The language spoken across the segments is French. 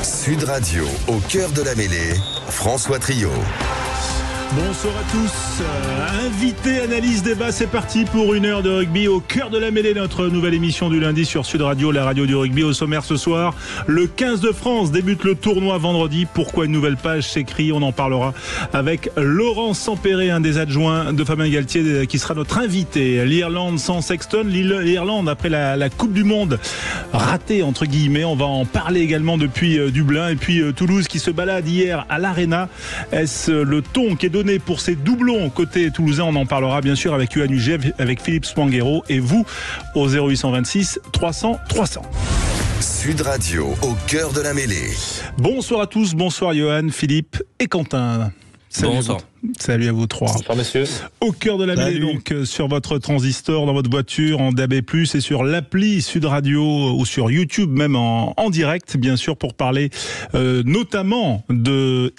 Sud Radio, au cœur de la mêlée, François Trio. Bonsoir à tous, invité, analyse, débat, c'est parti pour une heure de rugby au cœur de la mêlée, notre nouvelle émission du lundi sur Sud Radio, la radio du rugby. Au sommaire ce soir, le 15 de France débute le tournoi vendredi. Pourquoi une nouvelle page s'écrit? On en parlera avec Laurent Sampéré, un des adjoints de Fabien Galtier, qui sera notre invité. L'Irlande sans Sexton, l'Irlande après la Coupe du Monde ratée entre guillemets. On va en parler également depuis Dublin et puis Toulouse qui se balade hier à l'Arena. Est-ce le ton qui est donné pour ces doublons côté toulousain? On en parlera bien sûr avec Yohan Uget, avec Philippe Spanghero et vous au 0826 300 300. Sud Radio, au cœur de la mêlée. Bonsoir à tous, bonsoir Yohan, Philippe et Quentin. Salut. Bonsoir. Salut à vous trois. Bonsoir messieurs. Au cœur de la mêlée, donc sur votre transistor, dans votre voiture, en DAB+, et sur l'appli Sud Radio ou sur YouTube, même en direct, bien sûr, pour parler notamment de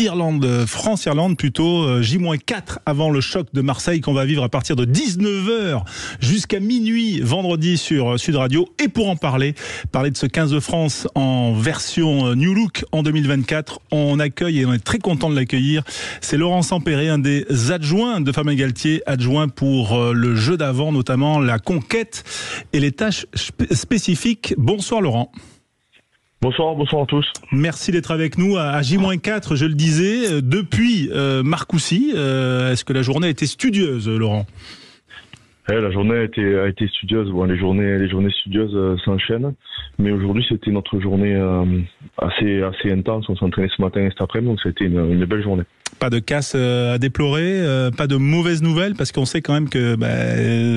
France-Irlande plutôt, J-4 avant le choc de Marseille qu'on va vivre à partir de 19h jusqu'à minuit vendredi sur Sud Radio. Et pour en parler de ce 15 de France en version New Look en 2024, on accueille et on est très content de l'accueillir. C'est Laurent Sampéré, un des adjoints de Fabien Galtier, adjoint pour le jeu d'avant, notamment la conquête et les tâches spécifiques. Bonsoir Laurent. Bonsoir à tous. Merci d'être avec nous à J-4, je le disais, depuis Marcoussis. Est-ce que la journée a été studieuse, Laurent ? La journée a été studieuse. Bon, les journées studieuses s'enchaînent, mais aujourd'hui c'était notre journée assez intense. On s'est entraîné ce matin et cet après-midi, donc ça a été une belle journée. Pas de casse à déplorer, pas de mauvaises nouvelles, parce qu'on sait quand même que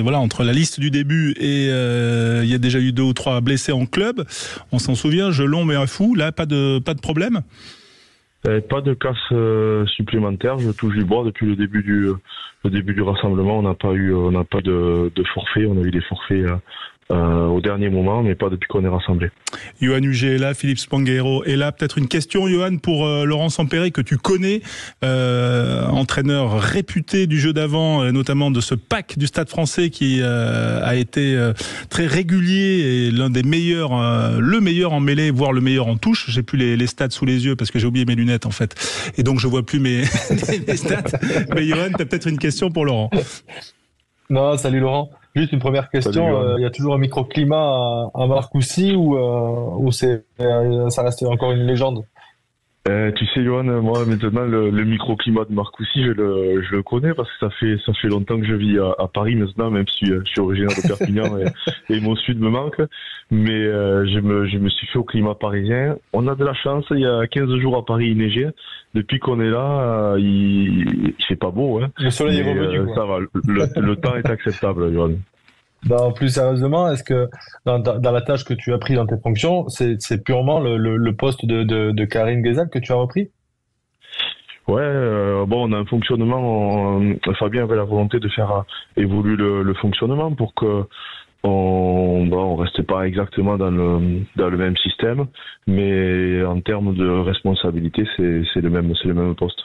voilà, entre la liste du début et il y a déjà eu 2 ou 3 blessés en club. On s'en souvient, Gelon mais un fou. Là, pas de problème. Pas de casse supplémentaire. Je touche du bois depuis le début du rassemblement. On n'a pas de forfait. On a eu des forfaits au dernier moment, mais pas depuis qu'on est rassemblés. Yohan Uget est là, Philippe Spanghero est là. Peut-être une question, Yohan, pour Laurent Sampéré, que tu connais, entraîneur réputé du jeu d'avant, notamment de ce pack du Stade Français qui a été très régulier et l'un des meilleurs, le meilleur en mêlée, voire le meilleur en touche. J'ai plus les stats sous les yeux parce que j'ai oublié mes lunettes en fait, et donc je vois plus mes stats. Mais Yohan, t'as peut-être une question pour Laurent. Non, salut Laurent. Juste une première question. Il y a toujours un microclimat à Marcoussis ou ça reste encore une légende? Tu sais, Yohan, moi maintenant le microclimat de Marcoussis, je le connais parce que ça fait longtemps que je vis à Paris maintenant, même si je suis originaire de Perpignan et mon sud me manque. Mais je me suis fait au climat parisien. On a de la chance. Il y a 15 jours à Paris, il neigeait. Depuis qu'on est là, il fait pas beau. Hein. Le soleil est revenu. Ça va. Le temps est acceptable, Yohan. Ben, plus sérieusement, est-ce que dans la tâche que tu as pris dans tes fonctions, c'est purement le poste de Karim Ghezal que tu as repris? Ouais, bon, on a un fonctionnement. Fabien avait la volonté de faire évoluer le fonctionnement pour que on reste pas exactement dans le même système, mais en termes de responsabilité, c'est le même poste.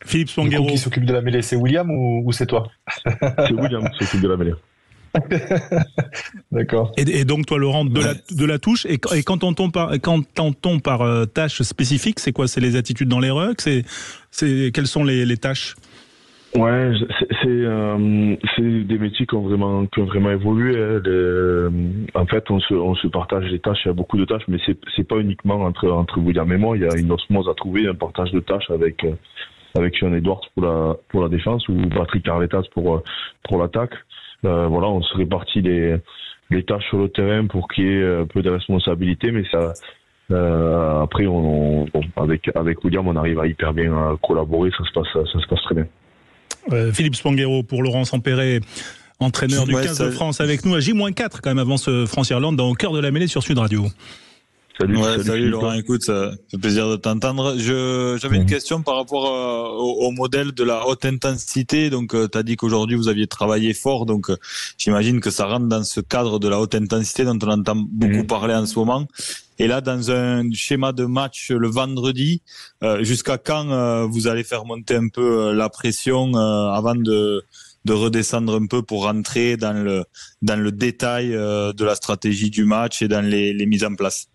Philippe Spanghero. Qui s'occupe de la mêlée, c'est William ou c'est toi? C'est William qui s'occupe de la mêlée. D'accord. Et donc toi Laurent de la touche, et quand on tombe par tâches spécifiques, c'est quoi? C'est les attitudes dans les rucks, quelles sont les tâches? Ouais, c'est des métiers qui ont vraiment évolué. En fait, on se partage les tâches. Il y a beaucoup de tâches, mais c'est pas uniquement entre William et moi. Il y a une osmose à trouver, un partage de tâches avec Sean Edwards pour la défense ou Patrick Arletas pour l'attaque. Voilà, on se répartit les tâches sur le terrain pour qu'il y ait un peu de responsabilité, mais ça après avec William on arrive à hyper bien collaborer, ça se passe très bien. Philippe Spanghero pour Laurent Sampéré, entraîneur du 15 de France avec nous à J-4 quand même avant ce France-Irlande dans Au cœur de la mêlée sur Sud Radio. Salut Laurent, écoute, ça fait plaisir de t'entendre. J'avais une question par rapport au modèle de la haute intensité. Donc, tu as dit qu'aujourd'hui, vous aviez travaillé fort. Donc, j'imagine que ça rentre dans ce cadre de la haute intensité dont on entend beaucoup parler en ce moment. Et là, dans un schéma de match le vendredi, jusqu'à quand vous allez faire monter un peu la pression avant de redescendre un peu pour rentrer dans le détail de la stratégie du match et dans les mises en place?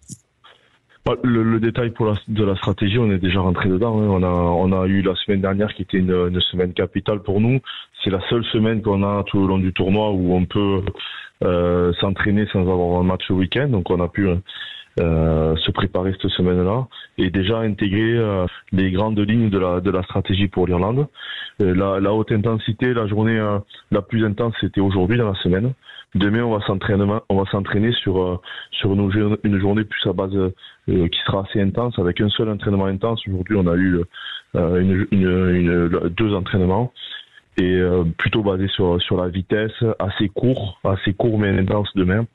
Le détail de la stratégie, on est déjà rentré dedans. Hein. On a eu la semaine dernière qui était une semaine capitale pour nous. C'est la seule semaine qu'on a tout au long du tournoi où on peut s'entraîner sans avoir un match au week-end. Donc on a pu se préparer cette semaine-là et déjà intégrer les grandes lignes de la stratégie pour l'Irlande. La haute intensité, la journée la plus intense, c'était aujourd'hui dans la semaine. Demain, on va s'entraîner sur une journée plus à base qui sera assez intense avec un seul entraînement intense. Aujourd'hui, on a eu deux entraînements et plutôt basé sur la vitesse, assez court mais intense demain.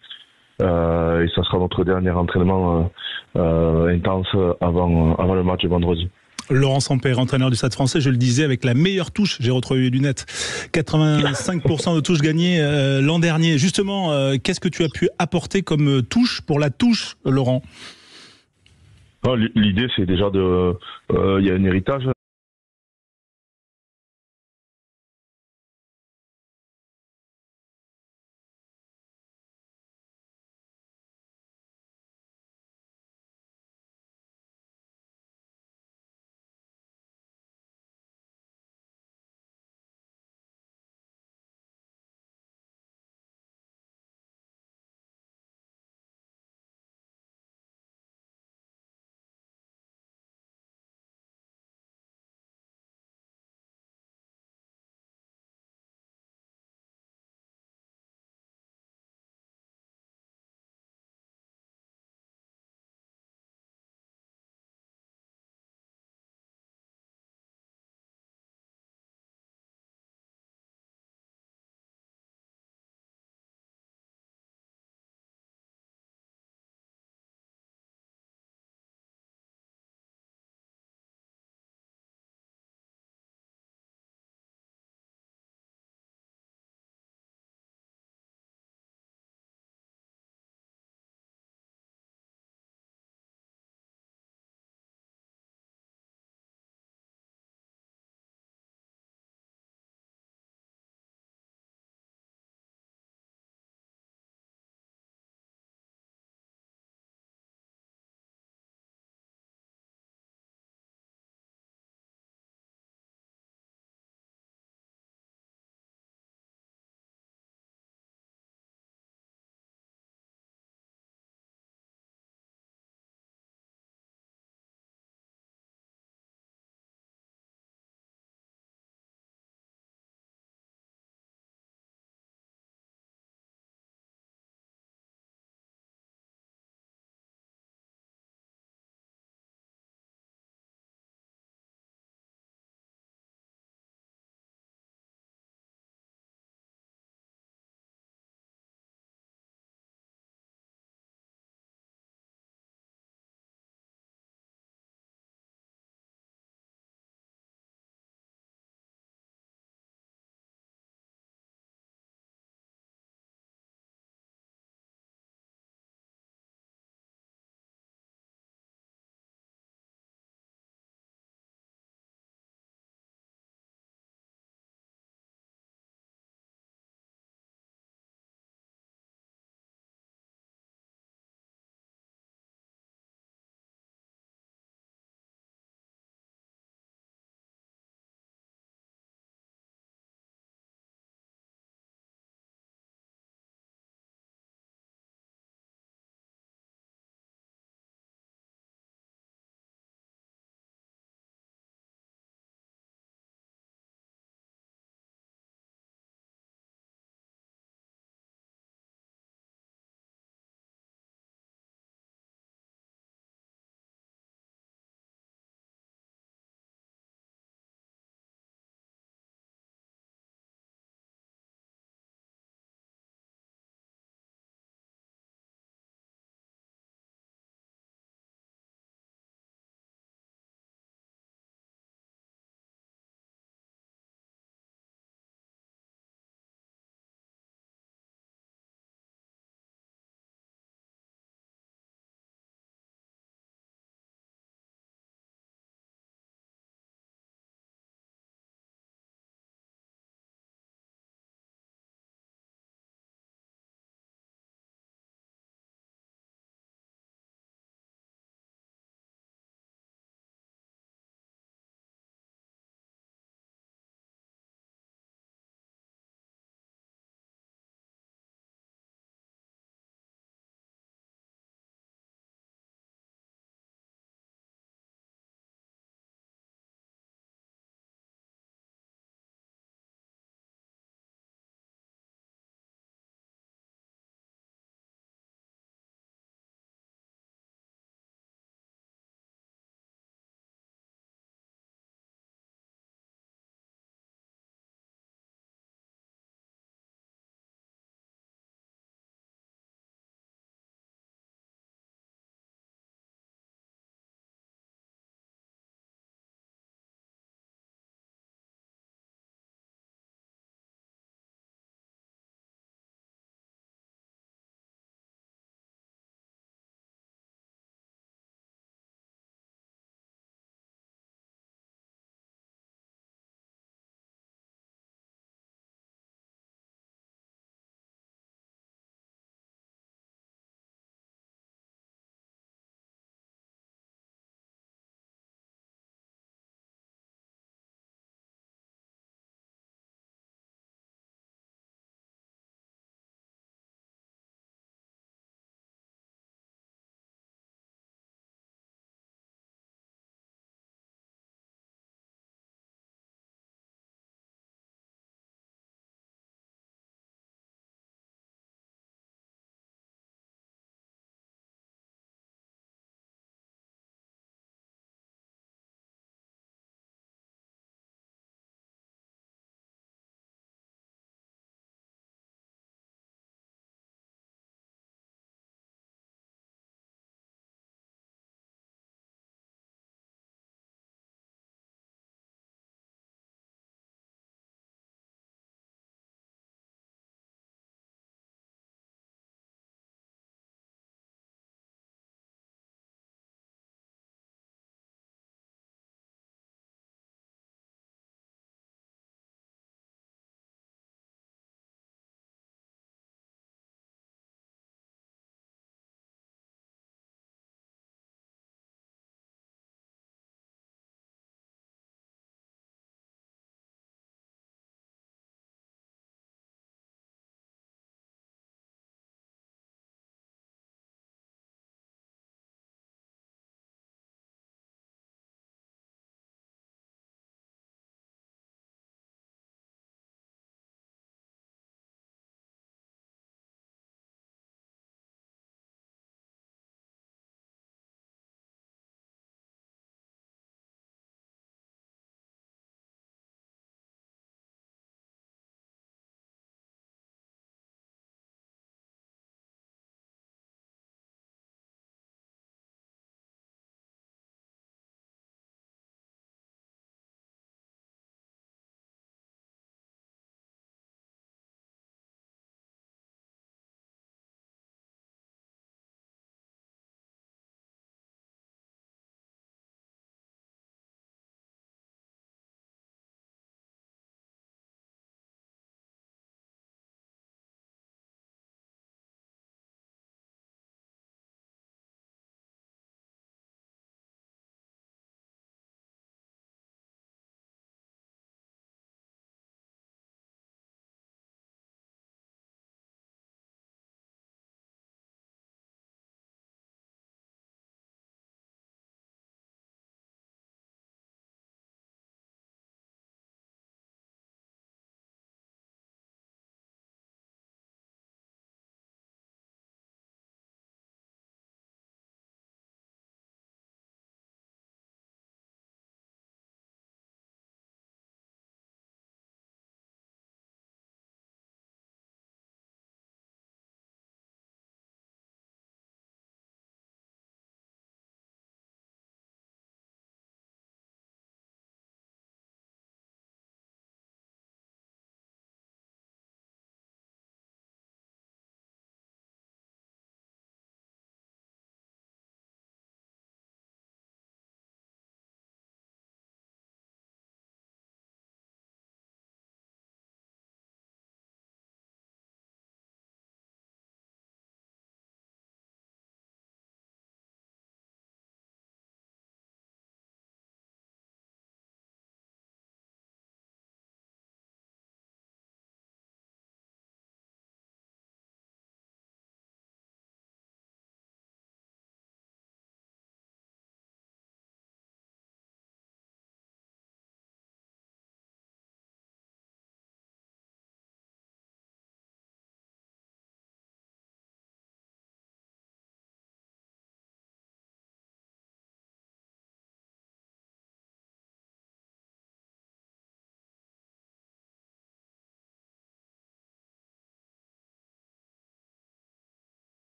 Et ça sera notre dernier entraînement intense avant le match de vendredi. Laurent Sampère, entraîneur du Stade Français, je le disais, avec la meilleure touche, j'ai retrouvé les lunettes, 85% de touches gagnées l'an dernier. Justement, qu'est-ce que tu as pu apporter comme touche pour la touche, Laurent ? L'idée, c'est déjà il y a un héritage.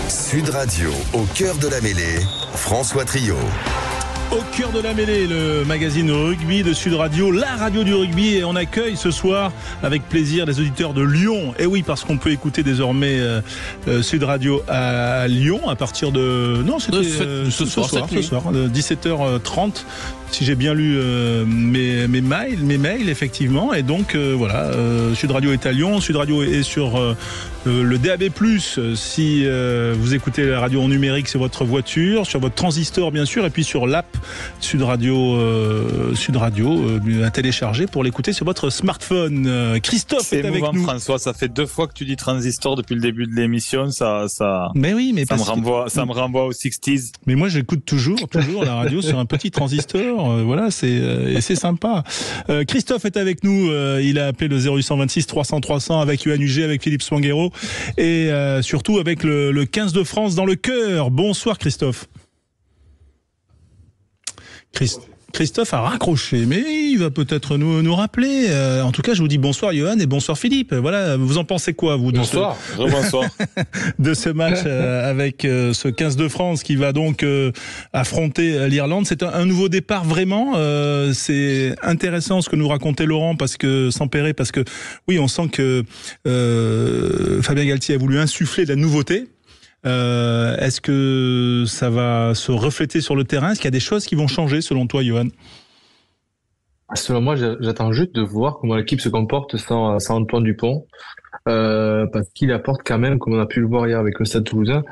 Sud Radio, au cœur de la mêlée, François Trio. Au cœur de la mêlée, le magazine rugby de Sud Radio, la radio du rugby, et on accueille ce soir avec plaisir les auditeurs de Lyon. Et oui, parce qu'on peut écouter désormais Sud Radio à Lyon à partir de... Non, c'était ce soir, 17h30, si j'ai bien lu mes mails, effectivement. Et donc, voilà, Sud Radio est à Lyon, Sud Radio est sur... le DAB+, si vous écoutez la radio en numérique sur votre voiture, sur votre transistor bien sûr, et puis sur l'app Sud Radio à télécharger pour l'écouter sur votre smartphone. Christophe est avec nous. François, ça fait 2 fois que tu dis transistor depuis le début de l'émission, Mais oui, mais ça me renvoie aux 60s. Mais moi j'écoute toujours la radio sur un petit transistor, voilà, c'est sympa. Christophe est avec nous, il a appelé le 0826 300 300 avec Yohan Huget, avec Philippe Swanguero et surtout avec le 15 de France dans le cœur. Bonsoir Christophe. Christophe a raccroché, mais il va peut-être nous rappeler. En tout cas, je vous dis bonsoir Yohan et bonsoir Philippe. Voilà, vous en pensez quoi, vous, de bonsoir. De ce match avec ce 15 de France qui va donc affronter l'Irlande. C'est un nouveau départ vraiment. C'est intéressant ce que nous racontait Laurent Sampéré, parce que oui, on sent que Fabien Galtier a voulu insuffler de la nouveauté. Est-ce que ça va se refléter sur le terrain? Est-ce qu'il y a des choses qui vont changer selon toi, Yohan? Selon moi, j'attends juste de voir comment l'équipe se comporte sans Antoine Dupont, parce qu'il apporte quand même, comme on a pu le voir hier avec le Stade Toulousain,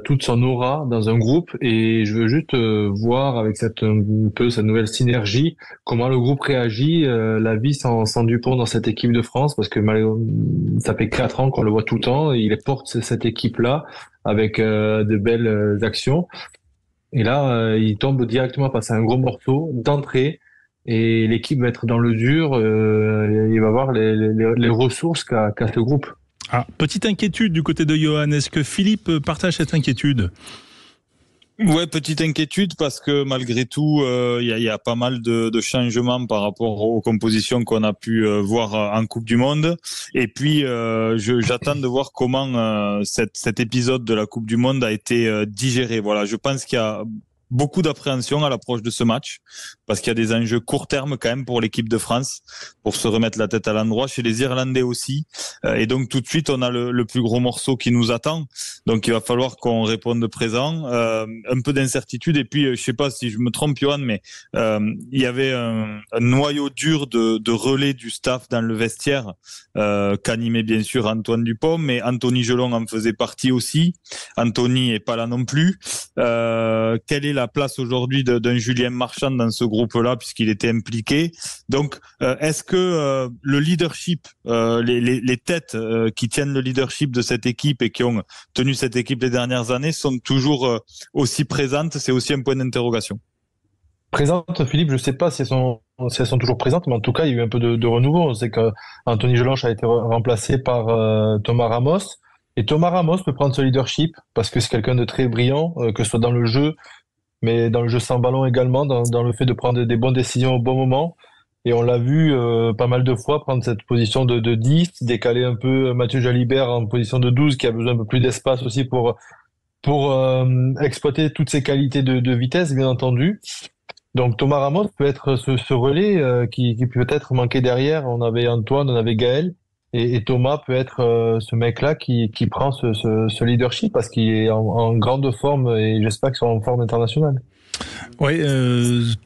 toute son aura dans un groupe, et je veux juste voir avec cette nouvelle synergie comment le groupe réagit, la vie sans Dupont dans cette équipe de France, parce que ça fait 4 ans qu'on le voit tout le temps, et il porte cette équipe-là avec de belles actions, et là il tombe directement face à un gros morceau d'entrée, et l'équipe va être dans le dur, il va voir les ressources qu'a ce groupe. Ah, petite inquiétude du côté de Yohan. Est-ce que Philippe partage cette inquiétude? Ouais, petite inquiétude parce que malgré tout, il y a pas mal de changements par rapport aux compositions qu'on a pu voir en Coupe du Monde. Et puis, j'attends de voir comment cet épisode de la Coupe du Monde a été digéré. Voilà, je pense qu'il y a beaucoup d'appréhension à l'approche de ce match, parce qu'il y a des enjeux court terme quand même pour l'équipe de France, pour se remettre la tête à l'endroit, chez les Irlandais aussi, et donc tout de suite on a le plus gros morceau qui nous attend, donc il va falloir qu'on réponde présent, un peu d'incertitude, et puis je sais pas si je me trompe Yohan, mais il y avait un noyau dur de relais du staff dans le vestiaire, qu'animait bien sûr Antoine Dupont, mais Anthony Gelon en faisait partie aussi. Anthony est pas là non plus. Quelle est la place aujourd'hui d'un Julien Marchand dans ce groupe-là, puisqu'il était impliqué? Donc, est-ce que le leadership, les têtes qui tiennent le leadership de cette équipe et qui ont tenu cette équipe les dernières années sont toujours aussi présentes? C'est aussi un point d'interrogation. Présente, Philippe, je sais pas si elles sont toujours présentes, mais en tout cas, il y a eu un peu de renouveau. On sait qu'Anthony Gelanche a été remplacé par Thomas Ramos. Et Thomas Ramos peut prendre ce leadership parce que c'est quelqu'un de très brillant, que ce soit dans le jeu, mais dans le jeu sans ballon également, dans le fait de prendre des bonnes décisions au bon moment. Et on l'a vu pas mal de fois prendre cette position de 10, décaler un peu Mathieu Jalibert en position de 12, qui a besoin un peu plus d'espace aussi pour exploiter toutes ses qualités de vitesse, bien entendu. Donc Thomas Ramos peut être ce relais qui peut-être manquait derrière. On avait Antoine, on avait Gaël. Et Thomas peut être ce mec-là qui prend ce leadership parce qu'il est en grande forme, et j'espère qu'il sera en forme internationale. Oui,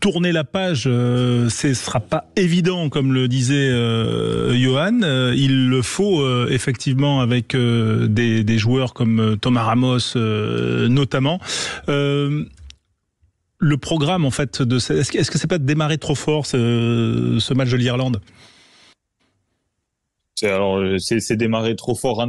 tourner la page, ce sera pas évident, comme le disait Yohan. Il le faut effectivement avec des joueurs comme Thomas Ramos notamment. Le programme en fait est-ce que c'est pas de démarrer trop fort ce match de l'Irlande? C'est démarrer trop fort.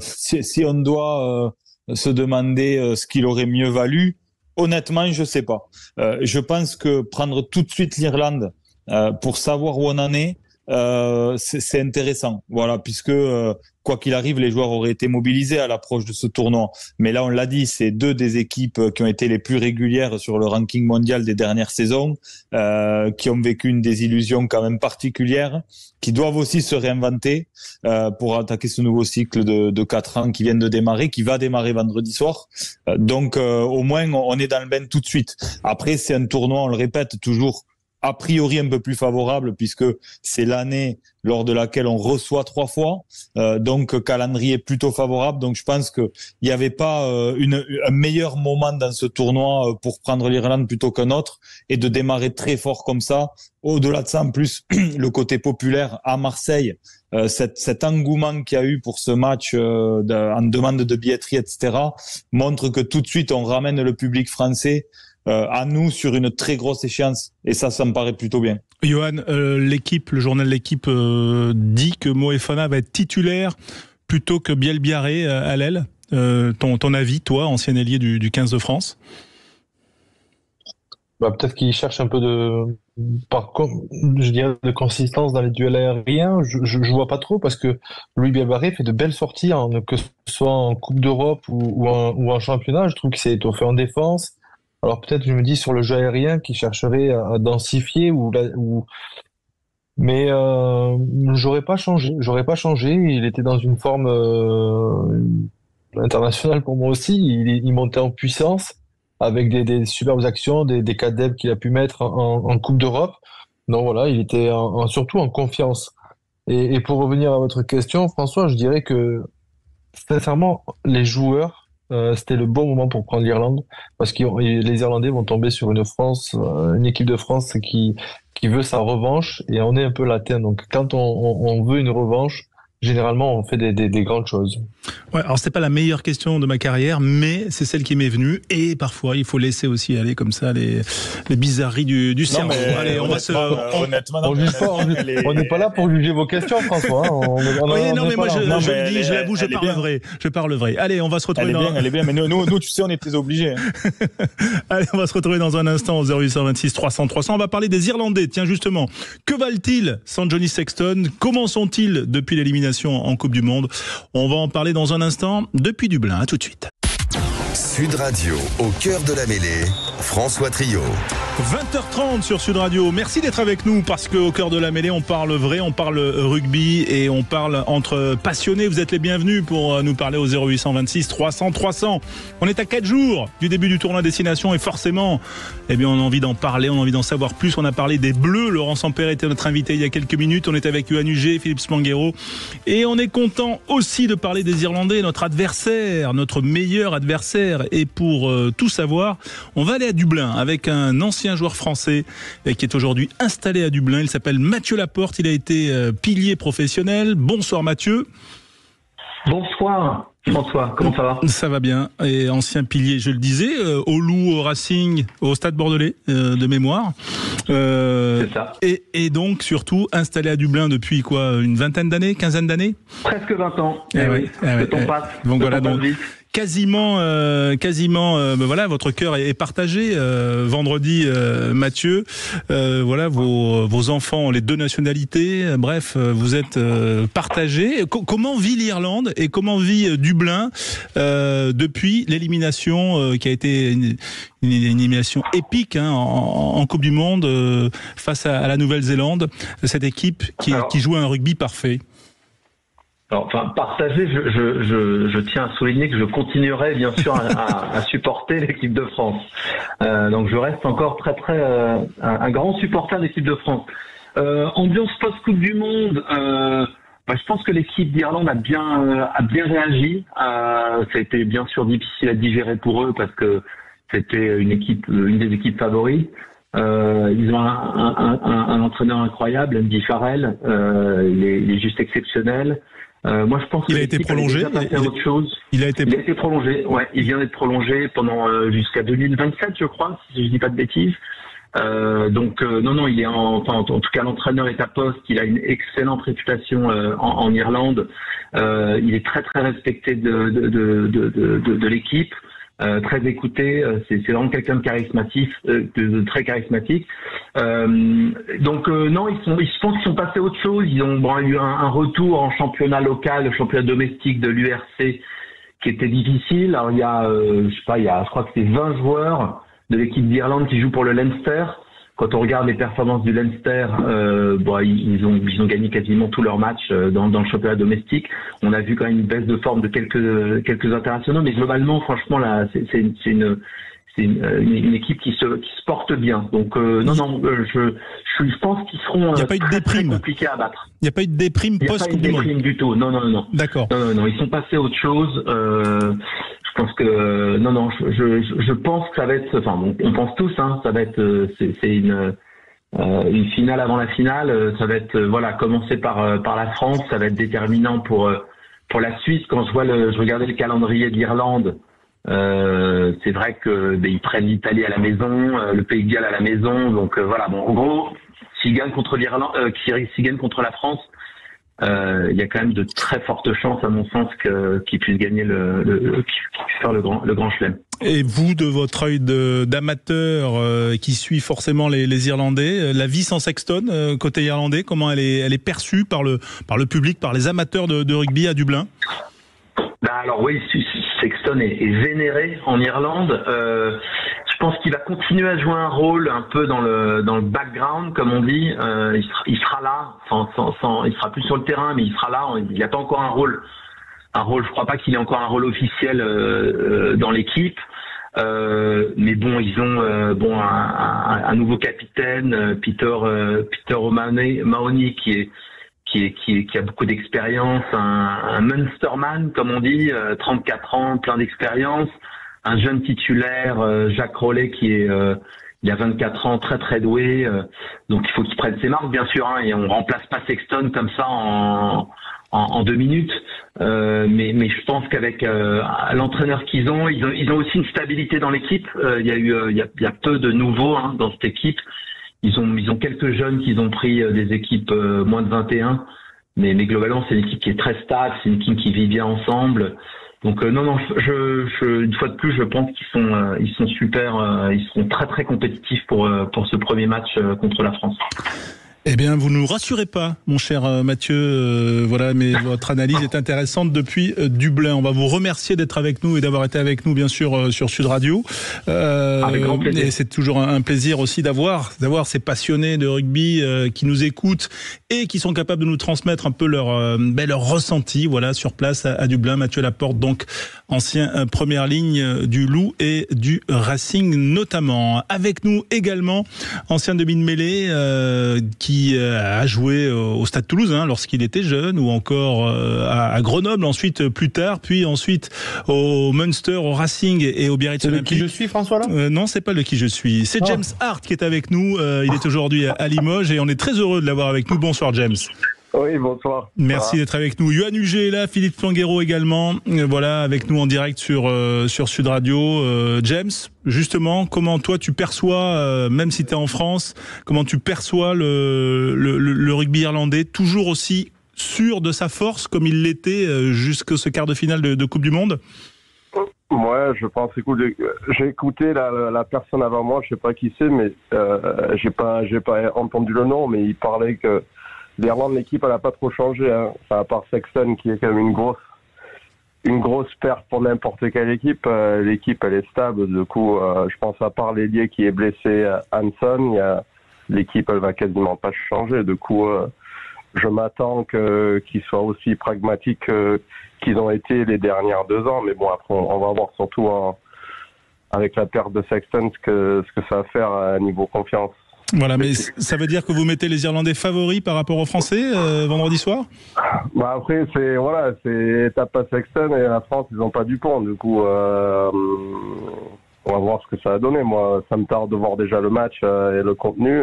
Si on doit se demander ce qu'il aurait mieux valu, honnêtement, je sais pas. Je pense que prendre tout de suite l'Irlande pour savoir où on en est, c'est intéressant. Voilà, puisque quoi qu'il arrive, les joueurs auraient été mobilisés à l'approche de ce tournoi. Mais là, on l'a dit, c'est deux des équipes qui ont été les plus régulières sur le ranking mondial des dernières saisons, qui ont vécu une désillusion quand même particulière, qui doivent aussi se réinventer pour attaquer ce nouveau cycle de 4 ans qui vient de démarrer, qui va démarrer vendredi soir. Donc, au moins, on est dans le bain tout de suite. Après, c'est un tournoi, on le répète toujours, a priori un peu plus favorable puisque c'est l'année lors de laquelle on reçoit 3 fois, donc calendrier plutôt favorable. Donc je pense que il n'y avait pas un meilleur moment dans ce tournoi pour prendre l'Irlande plutôt qu'un autre et de démarrer très fort comme ça. Au-delà de ça, en plus, le côté populaire à Marseille, cet engouement qu'il y a eu pour ce match en demande de billetterie, etc., montre que tout de suite on ramène le public français à nous sur une très grosse échéance. Et ça me paraît plutôt bien. Johan, le journal L'Équipe dit que Moefana va être titulaire plutôt que Biel Biarré à l'aile. Ton avis, toi, ancien ailier du 15 de France? Peut-être qu'il cherche un peu de consistance dans les duels aériens. Je vois pas trop parce que Louis Biel Biarré fait de belles sorties, que ce soit en Coupe d'Europe ou en championnat. Je trouve qu'il s'est étoffé en défense. Alors peut-être, je me dis, sur le jeu aérien, qui chercherait à densifier mais j'aurais pas changé. Il était dans une forme internationale pour moi aussi. Il montait en puissance avec des superbes actions, des cadets qu'il a pu mettre en Coupe d'Europe. Donc voilà, il était surtout en confiance. Et pour revenir à votre question, François, je dirais que sincèrement, les joueurs, c'était le bon moment pour prendre l'Irlande parce que les Irlandais vont tomber sur une équipe de France qui veut sa revanche et on est un peu latin. Donc quand on veut une revanche, généralement on fait des grandes choses. Ouais, alors c'était pas la meilleure question de ma carrière, mais c'est celle qui m'est venue et parfois il faut laisser aussi aller comme ça les bizarreries du cerveau. Allez, honnêtement, on n'est pas là pour juger vos questions, François. Mais moi je l'avoue, je parle vrai. Allez, on va se retrouver. Elle est bien, mais nous, tu sais, on était obligés. Allez, on va se retrouver dans un instant au 0826 300 300. On va parler des Irlandais. Tiens, justement, que valent-ils sans Johnny Sexton? Comment sont-ils depuis l'élimination en Coupe du Monde? On va en parler dans un instant depuis Dublin. À tout de suite. Sud Radio, au cœur de la mêlée, François Trio. 20h30 sur Sud Radio. Merci d'être avec nous parce qu'au cœur de la mêlée, on parle vrai, on parle rugby et on parle entre passionnés. Vous êtes les bienvenus pour nous parler au 0826 300 300. On est à 4 jours du début du tournoi Destination et forcément, on a envie d'en parler, on a envie d'en savoir plus. On a parlé des Bleus. Laurent Sampere était notre invité il y a quelques minutes. On est avec Yohan Huget, Philippe Spanghero et on est content aussi de parler des Irlandais, notre adversaire, notre meilleur adversaire. Et pour tout savoir, on va aller à Dublin avec un ancien joueur français qui est aujourd'hui installé à Dublin. Il s'appelle Mathieu Laporte. Il a été pilier professionnel. Bonsoir Mathieu. Bonsoir François, comment ça va? Ça va bien. Et ancien pilier, je le disais, au Loup, au Racing, au Stade Bordelais de mémoire. C'est ça. Et donc surtout installé à Dublin depuis quoi, une vingtaine d'années, quinzaine d'années? Presque 20 ans. Oui. Le temps passe. Donc voilà, vite. Quasiment, voilà, votre cœur est partagé. Vendredi, Mathieu, voilà, vos enfants ont les 2 nationalités. Bref, vous êtes partagés. Comment vit l'Irlande et comment vit Dublin depuis l'élimination qui a été une élimination épique en Coupe du Monde face à la Nouvelle-Zélande, cette équipe qui joue un rugby parfait? Alors, partagé, je tiens à souligner que je continuerai bien sûr à supporter l'équipe de France. Donc je reste encore très un grand supporter de l'équipe de France. Ambiance post-Coupe du Monde, je pense que l'équipe d'Irlande a bien réagi. Ça a été bien sûr difficile à digérer pour eux parce que c'était une des équipes favorites. Ils ont un entraîneur incroyable, Andy Farrell. Il est juste exceptionnel. Moi, je pense qu'il a été prolongé. Il a été prolongé. Ouais, il vient d'être prolongé pendant jusqu'à 2027, je crois, si je dis pas de bêtises. Donc non, il est en tout cas l'entraîneur est à poste. Il a une excellente réputation en Irlande. Il est très respecté de l'équipe. très écouté. C'est vraiment quelqu'un de charismatique, de très charismatique. Donc non, je pense qu'ils sont passés à autre chose. Ils ont eu un retour en championnat local, le championnat domestique de l'URC, qui était difficile. Alors il y a, je crois que c'est 20 joueurs de l'équipe d'Irlande qui jouent pour le Leinster. Quand on regarde les performances du Leinster, ils ont gagné quasiment tous leurs matchs dans le championnat domestique. On a vu quand même une baisse de forme de quelques internationaux, mais globalement, franchement, là, c'est une équipe qui se porte bien. Donc je pense qu'ils seront très compliqués à battre. Il n'y a pas eu de déprime post-Coupe du Monde. Il n'y a pas eu de déprime du tout. Non. D'accord. Non, ils sont passés à autre chose. Je pense que je pense que ça va être, enfin on pense tous, ça va être, c'est une finale avant la finale. Ça va être commencer par la France. Ça va être déterminant pour la Suisse. Quand je regardais le calendrier de l'Irlande. C'est vrai que ils prennent l'Italie à la maison, le Pays de Galles à la maison, donc en gros, s'ils gagnent contre l'Irlande, s'ils gagnent contre la France, il y a quand même de très fortes chances, à mon sens, qu'ils puissent gagner qu'ils puissent faire le grand chelem. Et vous, de votre œil d'amateur qui suit forcément les Irlandais, la vie sans Sexton côté irlandais, comment elle est perçue par le public, par les amateurs de rugby à Dublin? Alors oui, Sexton est vénéré en Irlande. Je pense qu'il va continuer à jouer un rôle un peu dans le background, comme on dit. Il sera là, il sera plus sur le terrain, mais il sera là. Il n'y a pas encore un rôle. Je crois pas qu'il ait encore un rôle officiel dans l'équipe. Mais bon, ils ont un nouveau capitaine, Peter Mahoney, qui a beaucoup d'expérience, un Munsterman, comme on dit, 34 ans, plein d'expérience, un jeune titulaire, Jacques Rollet, il a 24 ans, très très doué, donc il faut qu'il prenne ses marques, bien sûr, et on remplace pas Sexton comme ça en 2 minutes, mais je pense qu'avec l'entraîneur qu'ils ont, ils ont aussi une stabilité dans l'équipe. Il y a peu de nouveaux dans cette équipe. Ils ont quelques jeunes qu'ils ont pris des équipes moins de 21, mais globalement c'est une équipe qui est très stable, c'est une équipe qui vit bien ensemble. Donc une fois de plus, je pense qu'ils sont super, ils seront très très compétitifs pour ce premier match contre la France. Eh bien, vous ne nous rassurez pas, mon cher Mathieu. Mais votre analyse est intéressante depuis Dublin. On va vous remercier d'être avec nous et d'avoir été avec nous, bien sûr, sur Sud Radio. Avec grand plaisir. Et c'est toujours un plaisir aussi d'avoir ces passionnés de rugby qui nous écoutent et qui sont capables de nous transmettre un peu leur ressenti, sur place à Dublin. Mathieu Laporte, donc ancien première ligne du Loup et du Racing notamment. Avec nous également, ancien demi de mêlée qui a joué au Stade Toulouze lorsqu'il était jeune, ou encore à Grenoble ensuite plus tard, puis ensuite au Munster, au Racing et au Biarritz Olympique. C'est le qui je suis, François, là Non, c'est pas le qui je suis. C'est James Hart qui est avec nous. Il est aujourd'hui à Limoges et on est très heureux de l'avoir avec nous. Bonsoir James. Oui, bonsoir. Merci d'être avec nous. Yoann Huget est là, Philippe Flanguero également, avec nous en direct sur Sud Radio. James, justement, comment toi tu perçois, même si tu es en France, comment tu perçois le rugby irlandais, toujours aussi sûr de sa force comme il l'était jusqu'à ce quart de finale de Coupe du Monde? Ouais, je pense. Écoute, j'ai écouté la personne avant moi, je sais pas qui c'est, mais j'ai pas entendu le nom, mais il parlait que l'Irlande, l'équipe, elle a pas trop changé, à part Sexton, qui est quand même une grosse perte pour n'importe quelle équipe. L'équipe, elle est stable. Du coup, je pense, à part l'ailier qui est blessé, Hanson, l'équipe, elle va quasiment pas changer. Du coup, je m'attends qu'ils soient aussi pragmatiques qu'ils ont été les dernières 2 ans. Mais bon, après, on va voir surtout avec la perte de Sexton ce que ça va faire à niveau confiance. Voilà, mais ça veut dire que vous mettez les Irlandais favoris par rapport aux Français vendredi soir? Après, c'est étape à Sexton et la France, ils n'ont pas Dupont. Du coup, on va voir ce que ça va donner. Moi, ça me tarde de voir déjà le match et le contenu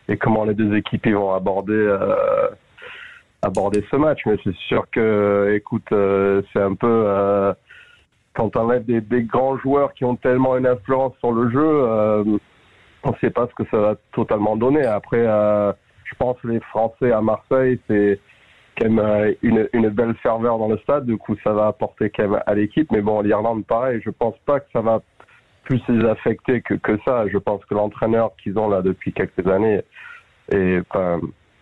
et comment les deux équipes vont aborder ce match. Mais c'est sûr que, écoute, c'est un peu quand on enlève des grands joueurs qui ont tellement une influence sur le jeu. On ne sait pas ce que ça va totalement donner. Après, je pense que les Français à Marseille, c'est quand même une belle ferveur dans le stade. Du coup, ça va apporter quand même à l'équipe. Mais bon, l'Irlande, pareil, je pense pas que ça va plus les affecter que ça. Je pense que l'entraîneur qu'ils ont là depuis quelques années, et enfin,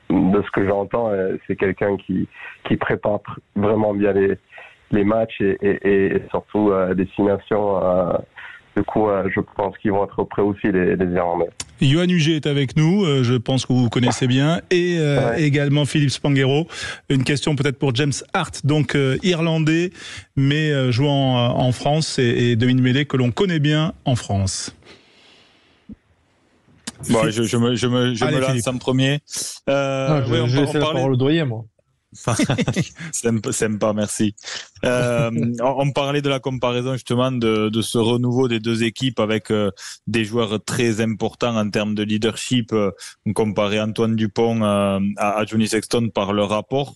de ce que j'entends, c'est quelqu'un qui prépare vraiment bien les matchs et surtout destination. Du coup, je pense qu'ils vont être prêts aussi, les Irlandais. Yoann Huget est avec nous, je pense que vous connaissez bien, et également Philippe Spanghero. Une question peut-être pour James Hart, donc irlandais, mais jouant en France, et David Mêlé que l'on connaît bien en France. Bon, je me lance en premier. Je laisse la parole au doyen, moi. Sympa, merci. On parlait de la comparaison justement de ce renouveau des deux équipes avec des joueurs très importants en termes de leadership. On comparait Antoine Dupont à Johnny Sexton par leur rapport.